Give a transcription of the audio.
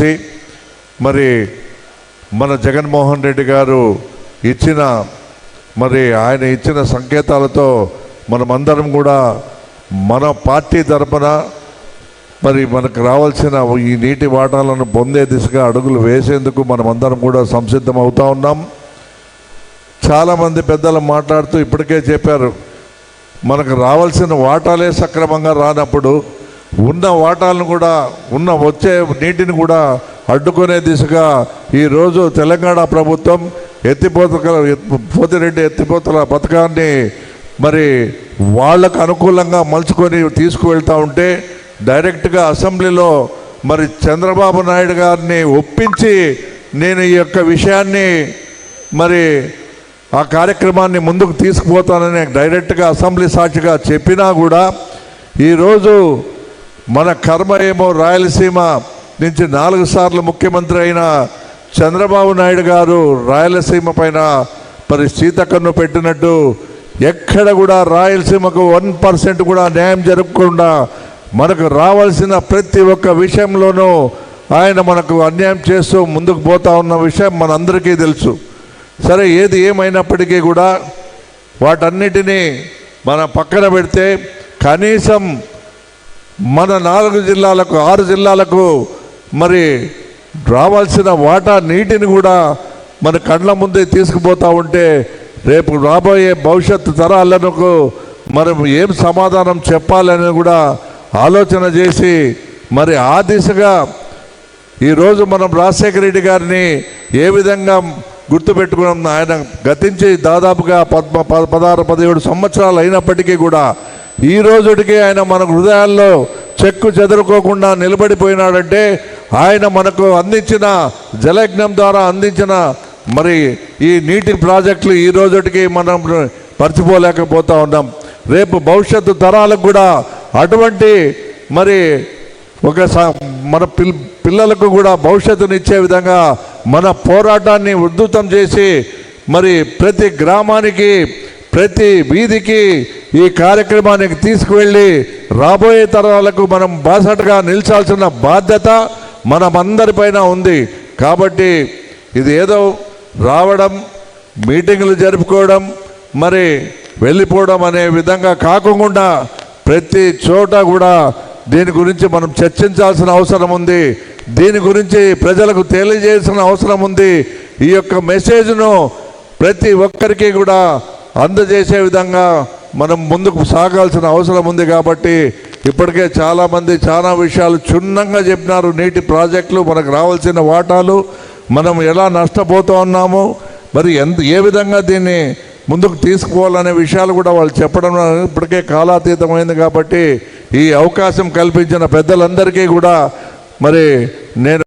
చూసి మరి మన జగన్మోహన్ రెడ్డి గారు ఆయన ఇచ్చిన సంకేతాలతో మనమందరం కూడా మన పార్టీ తరపున మరి మనకు రావాల్సిన ఈ నీటి వాటాలను పొందే దిశగా అడుగులు వేసేందుకు మనమందరం కూడా సంసిద్ధం అవుతా ఉన్నాం. చాలామంది పెద్దలు మాట్లాడుతూ ఇప్పటికే చెప్పారు, మనకు రావాల్సిన వాటాలే సక్రమంగా రానప్పుడు ఉన్న వాటాలను కూడా వచ్చే నీటిని కూడా అడ్డుకునే దిశగా ఈరోజు తెలంగాణ ప్రభుత్వం పోతిరెడ్డి ఎత్తిపోతల పథకాన్ని మరి వాళ్ళకు అనుకూలంగా మలుచుకొని తీసుకువెళ్తూ ఉంటే డైరెక్ట్గా అసెంబ్లీలో మరి చంద్రబాబు నాయుడు గారిని ఒప్పించి నేను ఈ యొక్క విషయాన్ని మరి ఆ కార్యక్రమాన్ని ముందుకు తీసుకుపోతానని డైరెక్ట్గా అసెంబ్లీ సాక్షిగా చెప్పినా కూడా ఈరోజు మన కర్మ ఏమో రాయలసీమ నుంచి 4 సార్లు ముఖ్యమంత్రి అయిన చంద్రబాబు నాయుడు గారు రాయలసీమ పైన మరి సీతకన్ను పెట్టినట్టు ఎక్కడ కూడా రాయలసీమకు 1% కూడా న్యాయం జరగకుండా మనకు రావాల్సిన ప్రతి ఒక్క విషయంలోనూ ఆయన మనకు అన్యాయం చేస్తూ ముందుకు పోతా ఉన్న విషయం మనందరికీ తెలుసు. సరే, ఏది ఏమైనప్పటికీ కూడా వాటన్నిటినీ మన పక్కన పెడితే కనీసం మన 4 జిల్లాలకు 6 జిల్లాలకు మరి రావాల్సిన వాటా నీటిని కూడా మన కళ్ళ ముందే తీసుకుపోతూ ఉంటే రేపు రాబోయే భవిష్యత్తు తరాలకు మనం ఏం సమాధానం చెప్పాలని కూడా ఆలోచన చేసి మరి ఆ దిశగా ఈరోజు మనం రాజశేఖర రెడ్డి గారిని ఏ విధంగా గుర్తుపెట్టుకున్నాం. ఆయన గతించి దాదాపుగా 16-17 సంవత్సరాలు అయినప్పటికీ కూడా ఈ రోజుటికి ఆయన మన హృదయాల్లో చెక్కు చెదరుకోకుండా నిలబడిపోయినాడంటే ఆయన మనకు అందించిన జలయజ్ఞం ద్వారా అందించిన మరి ఈ నీటి ప్రాజెక్టులు ఈ రోజుటికి మనం మర్చిపోలేకపోతా ఉన్నాం. రేపు భవిష్యత్తు తరాలకు కూడా అటువంటి మరి మన పిల్లలకు కూడా భవిష్యత్తునిచ్చే విధంగా మన పోరాటాన్ని ఉద్ధృతం చేసి మరి ప్రతి గ్రామానికి ప్రతి వీధికి ఈ కార్యక్రమానికి తీసుకువెళ్ళి రాబోయే తరాలకు మనం బాసటగా నిలిచాల్సిన బాధ్యత మనమందరిపైన ఉంది. కాబట్టి ఇది ఏదో రావడం, మీటింగులు జరుపుకోవడం, మరి వెళ్ళిపోవడం అనే విధంగా కాకుండా ప్రతి చోట కూడా దీని గురించి మనం చర్చించాల్సిన అవసరం ఉంది. దీని గురించి ప్రజలకు తెలియజేయాల్సిన అవసరం ఉంది. ఈ యొక్క మెసేజ్ను ప్రతి ఒక్కరికి కూడా అందజేసే విధంగా మనం ముందుకు సాగాల్సిన అవసరం ఉంది. కాబట్టి ఇప్పటికే చాలామంది చాలా విషయాలు క్షుణ్ణంగా చెప్పినారు. నీటి ప్రాజెక్టులు, మనకు రావాల్సిన వాటాలు, మనం ఎలా నష్టపోతూ ఉన్నాము, మరి ఏ విధంగా దీన్ని ముందుకు తీసుకుపోవాలనే విషయాలు కూడా వాళ్ళు చెప్పడం ఇప్పటికే కాలాతీతమైంది. కాబట్టి ఈ అవకాశం కల్పించిన పెద్దలందరికీ కూడా మరి నేను